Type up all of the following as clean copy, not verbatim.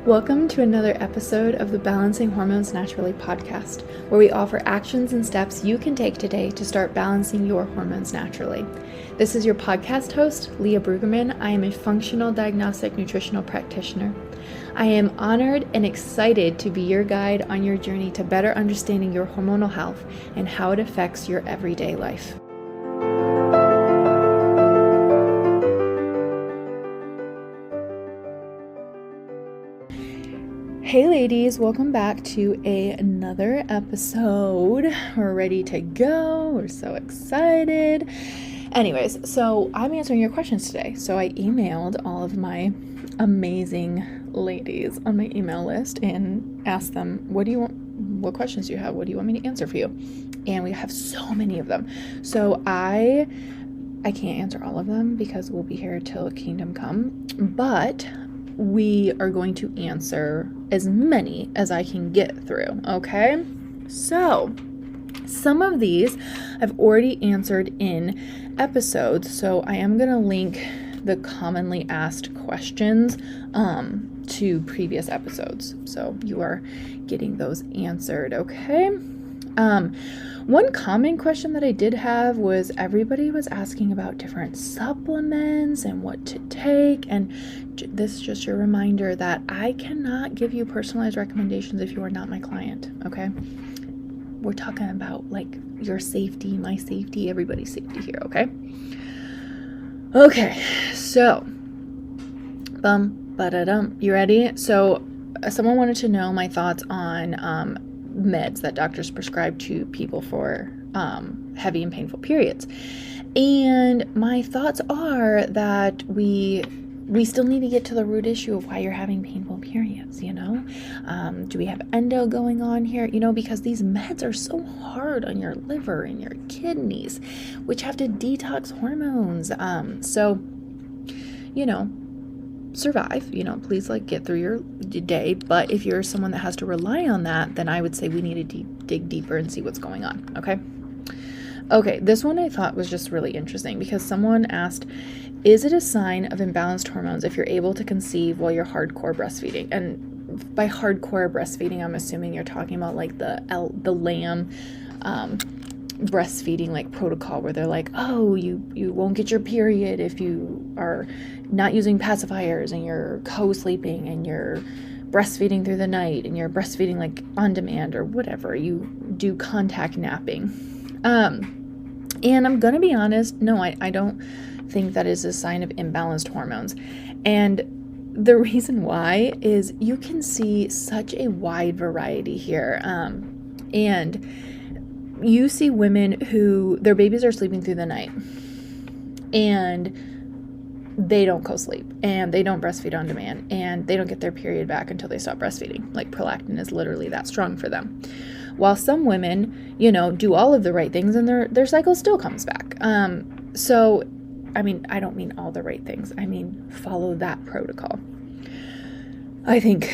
Welcome to another episode of the Balancing Hormones Naturally podcast, where we offer actions and steps you can take today to start balancing your hormones naturally. This is your podcast host, Leah Brueggemann. I am a functional diagnostic nutritional practitioner. I am honored and excited to be your guide on your journey to better understanding your hormonal health and how it affects your everyday life. Hey ladies, welcome back to another episode. We're ready to go. We're so excited. Anyways, so I'm answering your questions today. So I emailed all of my amazing ladies on my email list and asked them, what questions do you have? What do you want me to answer for you? And we have so many of them. So I can't answer all of them because we'll be here till kingdom come, but we are going to answer as many as I can get through, okay? So, some of these I've already answered in episodes, so I am going to link the commonly asked questions to previous episodes, so you are getting those answered, okay? One common question that I did have was everybody was asking about different supplements and what to take, and this is just your reminder that I cannot give you personalized recommendations if you are not my client, okay? We're talking about like your safety, my safety, everybody's safety here, okay? Okay, so, you ready? So, someone wanted to know my thoughts on meds that doctors prescribe to people for heavy and painful periods. And my thoughts are that we still need to get to the root issue of why you're having painful periods, you know? Do we have endo going on here? You know, because these meds are so hard on your liver and your kidneys, which have to detox hormones. So, you know, survive, you know, please like get through your day. But if you're someone that has to rely on that, then I would say we need to dig deeper and see what's going on. Okay, this one I thought was just really interesting because someone asked, is it a sign of imbalanced hormones if you're able to conceive while you're hardcore breastfeeding? And by hardcore breastfeeding, I'm assuming you're talking about like the lamb breastfeeding like protocol where they're like, oh, you won't get your period if you are not using pacifiers and you're co-sleeping and you're breastfeeding through the night and you're breastfeeding like on demand or whatever, you do contact napping. And I'm gonna be honest, no, I don't think that is a sign of imbalanced hormones. And the reason why is you can see such a wide variety here. And you see women who their babies are sleeping through the night and they don't co-sleep and they don't breastfeed on demand and they don't get their period back until they stop breastfeeding. Like prolactin is literally that strong for them. While some women, you know, do all of the right things and their cycle still comes back. So, I mean, I don't mean all the right things. I mean, follow that protocol. I think,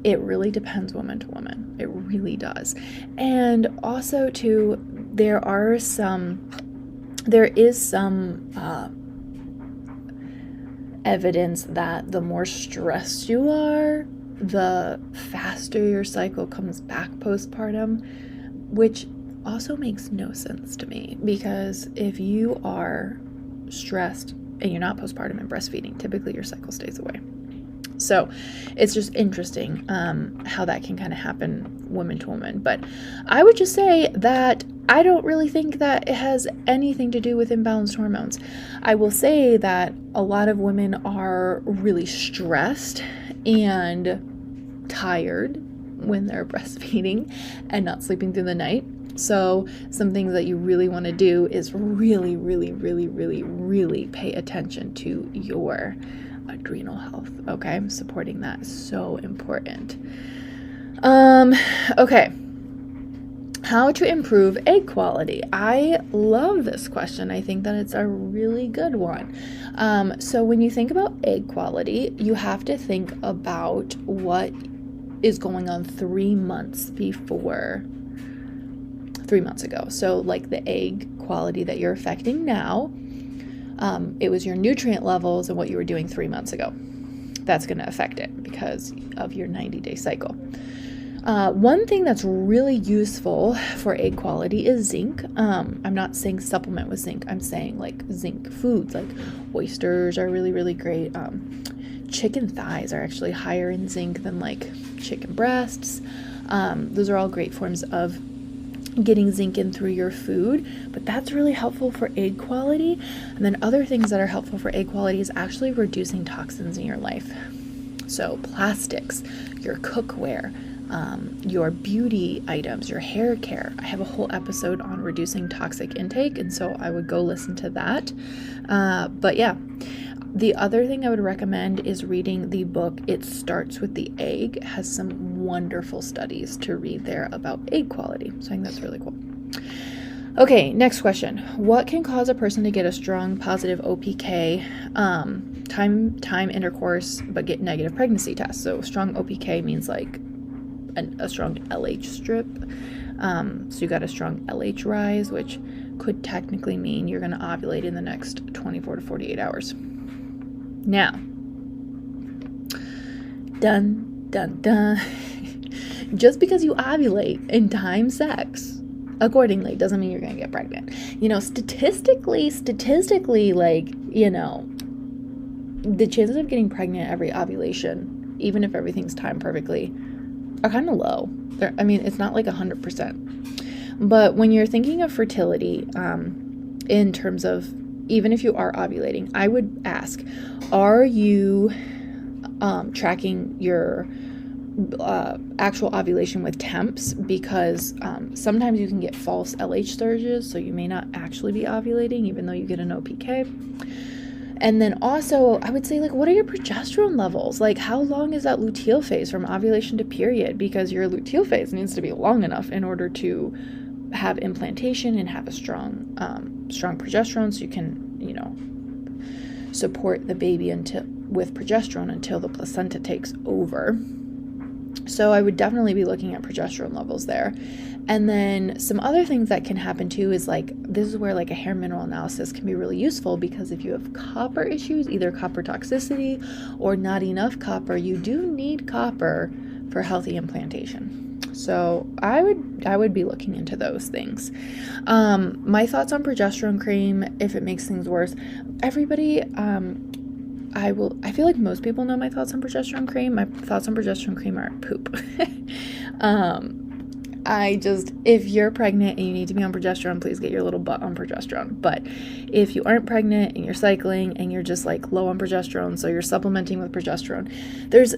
it really depends woman to woman. It really does. And also too, there is some evidence that the more stressed you are, the faster your cycle comes back postpartum, which also makes no sense to me because if you are stressed and you're not postpartum and breastfeeding, typically your cycle stays away. So it's just interesting how that can kind of happen woman to woman. But I would just say that I don't really think that it has anything to do with imbalanced hormones. I will say that a lot of women are really stressed and tired when they're breastfeeding and not sleeping through the night. So some things that you really want to do is really, really, really, really, really pay attention to your adrenal health, okay? Supporting that is so important. Okay. How to improve egg quality? I love this question. I think that it's a really good one. So when you think about egg quality, you have to think about what is going on 3 months before 3 months ago. So like the egg quality that you're affecting now, it was your nutrient levels and what you were doing 3 months ago. that's going to affect it because of your 90-day cycle. One thing that's really useful for egg quality is zinc. I'm not saying supplement with zinc. I'm saying like zinc foods, like oysters are really, really great. Chicken thighs are actually higher in zinc than like chicken breasts. Those are all great forms of getting zinc in through your food, but that's really helpful for egg quality. And then other things that are helpful for egg quality is actually reducing toxins in your life. So plastics, your cookware, your beauty items, your hair care. I have a whole episode on reducing toxic intake, and so I would go listen to that. But yeah, the other thing I would recommend is reading the book It Starts with the Egg. It has some wonderful studies to read there about egg quality. So I think that's really cool. Okay, next question. What can cause a person to get a strong positive OPK, time intercourse, but get negative pregnancy tests? So strong OPK means like a strong LH strip. So you got a strong LH rise, which could technically mean you're going to ovulate in the next 24 to 48 hours. Now, dun, dun, dun. Just because you ovulate and time sex accordingly doesn't mean you're going to get pregnant. Statistically, like, the chances of getting pregnant every ovulation, even if everything's timed perfectly, are kind of low. It's not like 100%. But when you're thinking of fertility, in terms of even if you are ovulating, I would ask, are you tracking your actual ovulation with temps? Because sometimes you can get false LH surges, so you may not actually be ovulating even though you get an OPK. And then also, I would say, like, what are your progesterone levels? Like, how long is that luteal phase from ovulation to period? Because your luteal phase needs to be long enough in order to have implantation and have a strong progesterone, so you can, support the baby with progesterone until the placenta takes over. So I would definitely be looking at progesterone levels there. And then some other things that can happen too is like, this is where like a hair mineral analysis can be really useful, because if you have copper issues, either copper toxicity or not enough copper, you do need copper for healthy implantation. So I would be looking into those things. My thoughts on progesterone cream, if it makes things worse, everybody, I feel like most people know my thoughts on progesterone cream. My thoughts on progesterone cream are poop. If you're pregnant and you need to be on progesterone, please get your little butt on progesterone. But if you aren't pregnant and you're cycling and you're just like low on progesterone, so you're supplementing with progesterone, there's,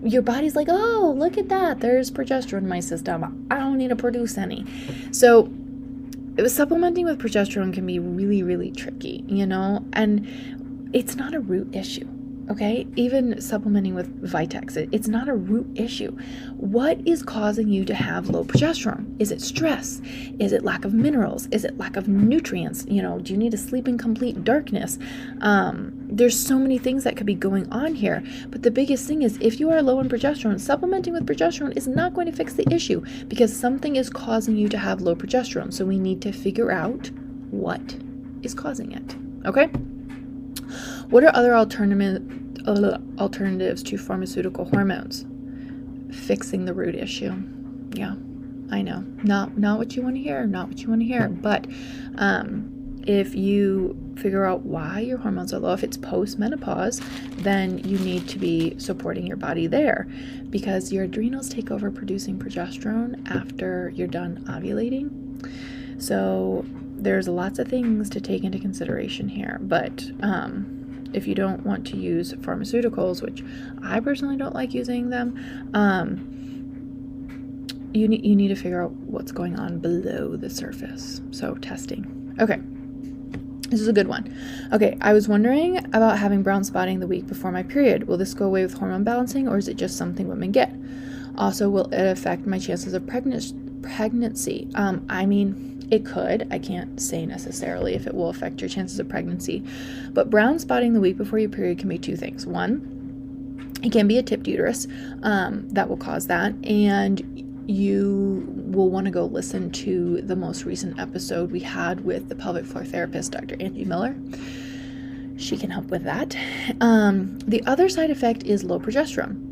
your body's like, oh, look at that, there's progesterone in my system, I don't need to produce any. So supplementing with progesterone can be really, really tricky, and it's not a root issue. Okay, even supplementing with Vitex, it's not a root issue. What is causing you to have low progesterone? Is it stress? Is it lack of minerals? Is it lack of nutrients? Do you need to sleep in complete darkness? There's so many things that could be going on here. But the biggest thing is, if you are low in progesterone, supplementing with progesterone is not going to fix the issue, because something is causing you to have low progesterone. So we need to figure out what is causing it. Okay? What are other alternatives to pharmaceutical hormones? Fixing the root issue. Yeah, I know. Not what you want to hear, But if you figure out why your hormones are low, if it's post-menopause, then you need to be supporting your body there, because your adrenals take over producing progesterone after you're done ovulating. So there's lots of things to take into consideration here. But if you don't want to use pharmaceuticals, which I personally don't like using them, you need to figure out what's going on below the surface. So testing. Okay, this is a good one. Okay, I was wondering about having brown spotting the week before my period. Will this go away with hormone balancing, or is it just something women get? Also, will it affect my chances of pregnancy? It could. I can't say necessarily if it will affect your chances of pregnancy. But brown spotting the week before your period can be two things. One, it can be a tipped uterus that will cause that. And you will want to go listen to the most recent episode we had with the pelvic floor therapist, Dr. Angie Miller. she can help with that. The other side effect is low progesterone.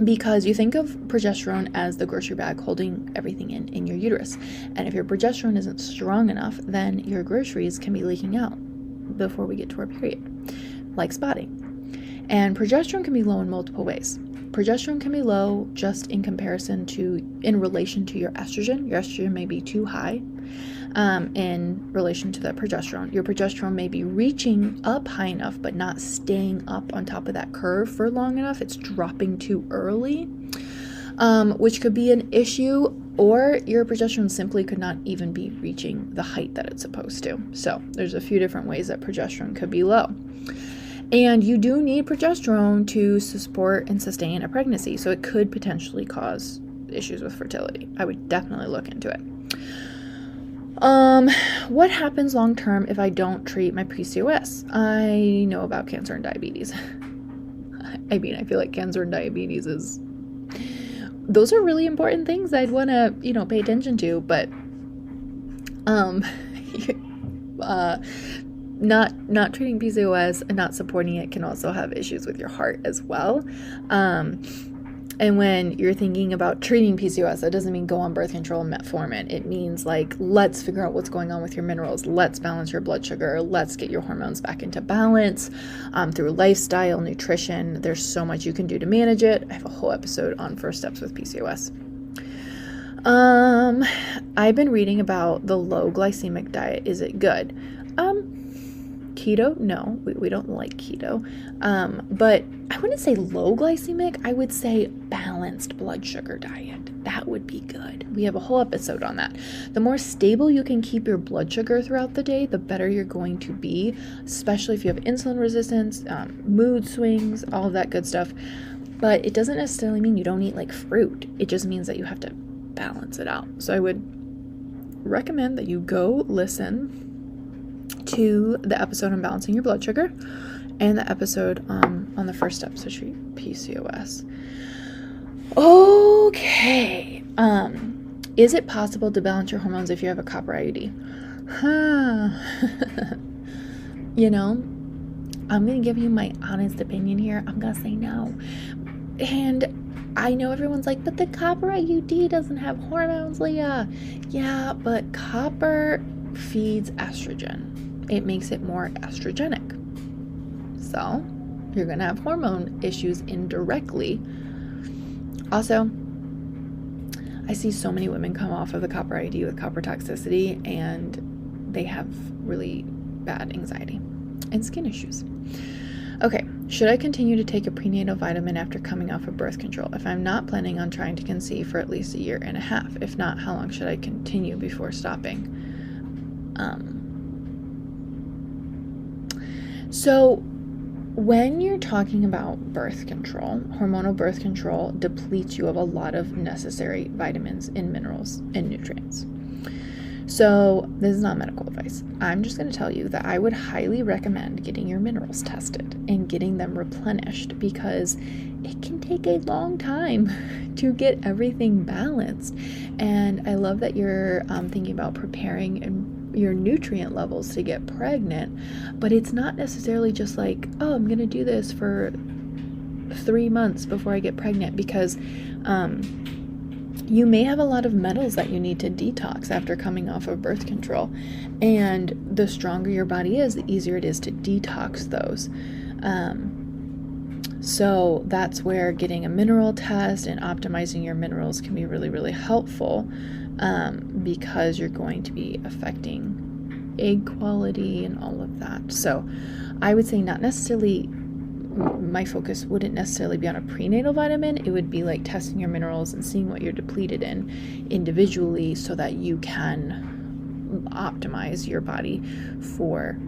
Because you think of progesterone as the grocery bag holding everything in your uterus. And if your progesterone isn't strong enough, then your groceries can be leaking out before we get to our period, like spotting. And progesterone can be low in multiple ways. Progesterone can be low just in relation to your estrogen. Your estrogen may be too high in relation to that progesterone. Your progesterone may be reaching up high enough, but not staying up on top of that curve for long enough. It's dropping too early, which could be an issue, or your progesterone simply could not even be reaching the height that it's supposed to. So there's a few different ways that progesterone could be low. And you do need progesterone to support and sustain a pregnancy, so it could potentially cause issues with fertility. I would definitely look into it. What happens long term if I don't treat my PCOS? I know about cancer and diabetes. I mean, I feel like cancer and diabetes those are really important things I'd want to, pay attention to, but not treating PCOS and not supporting it can also have issues with your heart as well. And when you're thinking about treating PCOS, that doesn't mean go on birth control and metformin. It means let's figure out what's going on with your minerals. Let's balance your blood sugar. Let's get your hormones back into balance through lifestyle, nutrition. There's so much you can do to manage it. I have a whole episode on first steps with PCOS. I've been reading about the low glycemic diet. Is it good? Keto? No, we don't like keto. But I wouldn't say low glycemic. I would say balanced blood sugar diet. That would be good. We have a whole episode on that. The more stable you can keep your blood sugar throughout the day, the better you're going to be, especially if you have insulin resistance, mood swings, all of that good stuff. But it doesn't necessarily mean you don't eat fruit. It just means that you have to balance it out. So I would recommend that you go listen to the episode on balancing your blood sugar and the episode on the first steps to treat PCOS. Okay. Is it possible to balance your hormones if you have a copper IUD? I'm going to give you my honest opinion here. I'm going to say no. And I know everyone's like, but the copper IUD doesn't have hormones, Leah. Yeah, but copper feeds estrogen. It makes it more estrogenic. So you're going to have hormone issues indirectly. Also, I see so many women come off of the copper IUD with copper toxicity, and they have really bad anxiety and skin issues. Okay, should I continue to take a prenatal vitamin after coming off of birth control if I'm not planning on trying to conceive for at least a year and a half? If not, how long should I continue before stopping? So when you're talking about birth control, hormonal birth control depletes you of a lot of necessary vitamins and minerals and nutrients. So this is not medical advice. I'm just going to tell you that I would highly recommend getting your minerals tested and getting them replenished, because it can take a long time to get everything balanced. And I love that you're thinking about preparing your nutrient levels to get pregnant, but it's not necessarily just I'm going to do this for 3 months before I get pregnant, because you may have a lot of metals that you need to detox after coming off of birth control. And the stronger your body is, the easier it is to detox those. So that's where getting a mineral test and optimizing your minerals can be really, really helpful, because you're going to be affecting egg quality and all of that. So I would say not necessarily, my focus wouldn't necessarily be on a prenatal vitamin. It would be testing your minerals and seeing what you're depleted in individually, so that you can optimize your body for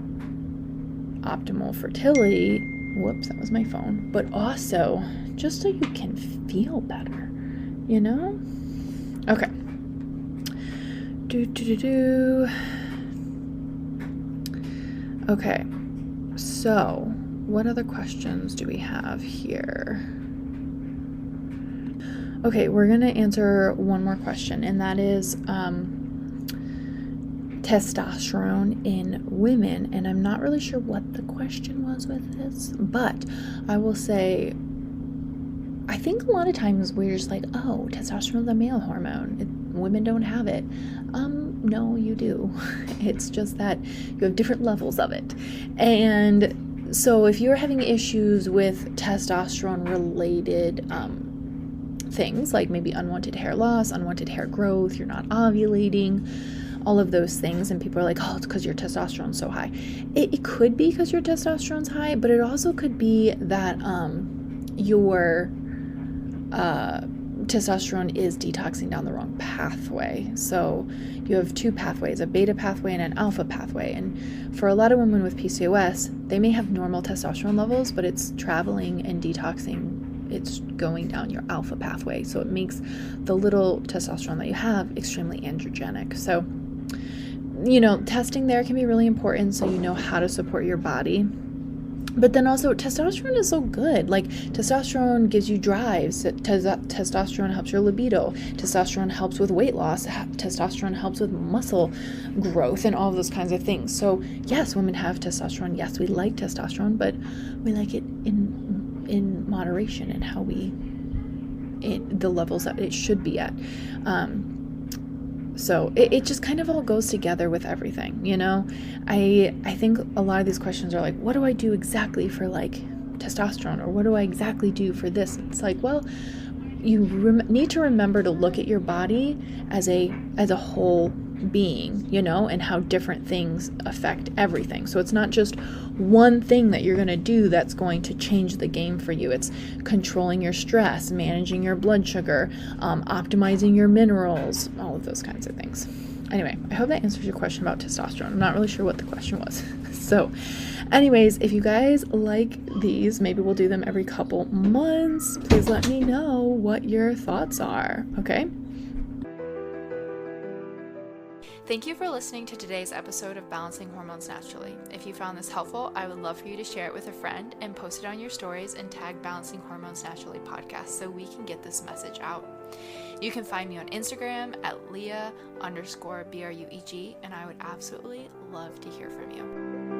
optimal fertility. Whoops, that was my phone. But also just so you can feel better, Okay. Okay, so what other questions do we have here? Okay, we're going to answer one more question, and that is, testosterone in women, and I'm not really sure what the question was with this, but I will say, I think a lot of times we're just like, oh, testosterone is a male hormone. Women don't have it. No, you do. It's just that you have different levels of it. And so if you're having issues with testosterone related things, like maybe unwanted hair loss, unwanted hair growth, you're not ovulating, all of those things, and people are like, oh, it's because your testosterone's so high. It could be because your testosterone's high, but it also could be that your testosterone is detoxing down the wrong pathway. So you have two pathways, a beta pathway and an alpha pathway. And for a lot of women with PCOS, they may have normal testosterone levels, but it's traveling and detoxing. It's going down your alpha pathway. So it makes the little testosterone that you have extremely androgenic. So, testing there can be really important so you know how to support your body. But then also, testosterone is so good. Like, testosterone gives you drives. Testosterone helps your libido. Testosterone helps with weight loss. Testosterone helps with muscle growth and all of those kinds of things. So, yes, women have testosterone. Yes, we like testosterone, but we like it in moderation and the levels that it should be at. So it just kind of all goes together with everything, I think a lot of these questions are like, what do I do exactly for like testosterone, or what do I exactly do for this? It's like, well, you need to remember to look at your body as a whole being, and how different things affect everything. So it's not just one thing that you're going to do that's going to change the game for you. It's controlling your stress, managing your blood sugar, optimizing your minerals, all of those kinds of things. Anyway, I hope that answers your question about testosterone. I'm not really sure what the question was. So anyways, if you guys like these, maybe we'll do them every couple months. Please let me know what your thoughts are, okay? Thank you for listening to today's episode of Balancing Hormones Naturally. If you found this helpful, I would love for you to share it with a friend and post it on your stories and tag Balancing Hormones Naturally podcast so we can get this message out. You can find me on Instagram at Leah_BRUEG, and I would absolutely love to hear from you.